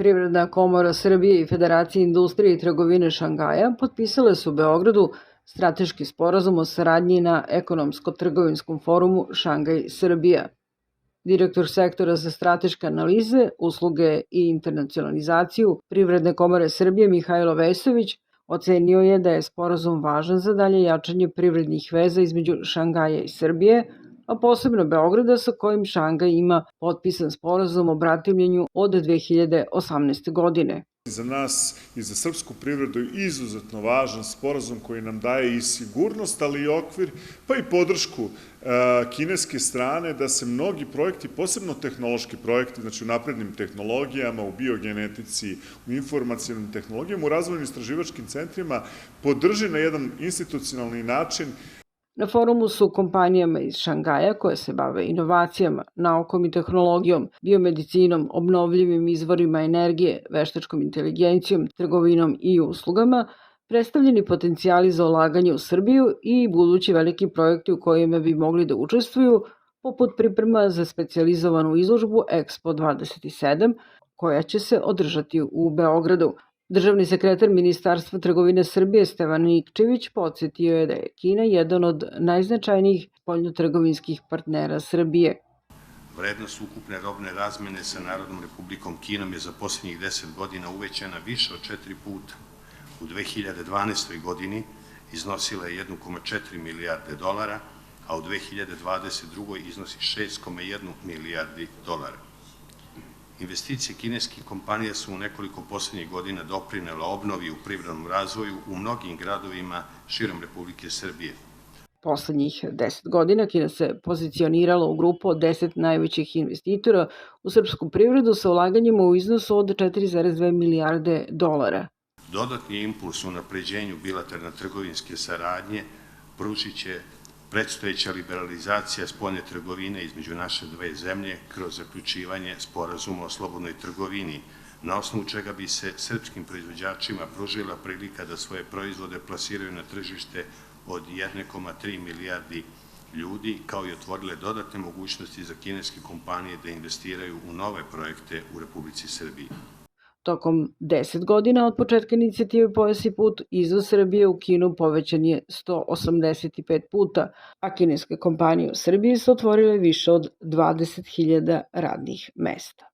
Privredna komora Srbije i Federacija industrije i trgovine Šangaja potpisale su u Beogradu strateški sporazum o saradnji na ekonomsko-trgovinskom forumu Šangaj-Srbija. Direktor sektora za strateške analize, usluge i internacionalizaciju Privredne komore Srbije Mihajlo Vesović ocenio je da je sporazum važan za dalje jačanje privrednih veza između Šangaja i Srbije, a posebno Beograda sa kojim Šangaj ima potpisan sporazum o bratimljenju od 2018. godine. Za nas i za srpsku privredu je izuzetno važan sporazum koji nam daje i sigurnost, ali i okvir, pa i podršku kineske strane da se mnogi projekti, posebno tehnološki projekti, znači u naprednim tehnologijama, u biogenetici, u informacijalnim tehnologijama, u razvojnim istraživačkim centrima, podrži na jedan institucionalni način. Na forumu su kompanijama iz Šangaja koje se bave inovacijama, naukom i tehnologijom, biomedicinom, obnovljivim izvorima energije, veštačkom inteligencijom, trgovinom i uslugama, predstavljeni potencijali za ulaganje u Srbiju i budući veliki projekti u kojima bi mogli da učestvuju, poput priprema za specijalizovanu izložbu Expo 27, koja će se održati u Beogradu. Državni sekretar Ministarstva trgovine Srbije Stevan Nikčević podsjetio je da je Kina jedan od najznačajnijih spoljnotrgovinskih partnera Srbije. Vrednost ukupne robne razmene sa Narodnom Republikom Kinom je za posljednjih 10 godina uvećana više od 4 puta. U 2012. godini iznosila je 1,4 milijarde dolara, a u 2022. iznosi 6,1 milijardi dolara. Investicije kineskih kompanija su u nekoliko poslednjih godina doprinele obnovi u privrednom razvoju u mnogim gradovima širom Republike Srbije. Poslednjih 10 godina Kina se pozicionirala u grupu od 10 najvećih investitora u srpsku privredu sa ulaganjima u iznosu od 4,2 milijarde dolara. Dodatni impuls u napređenju bilateralne trgovinske saradnje pružit će predstojeća liberalizacija spoljne trgovine između naše dve zemlje kroz zaključivanje sporazuma o slobodnoj trgovini, na osnovu čega bi se srpskim proizvođačima pružila prilika da svoje proizvode plasiraju na tržište od 1,3 milijardi ljudi, kao i otvorile dodatne mogućnosti za kineske kompanije da investiraju u nove projekte u Republici Srbiji. Tokom 10 godina od početka inicijative Pojas i put, izvoz Srbije u Kinu povećan je 185 puta, a kineske kompanije u Srbiji su otvorile više od 20.000 radnih mesta.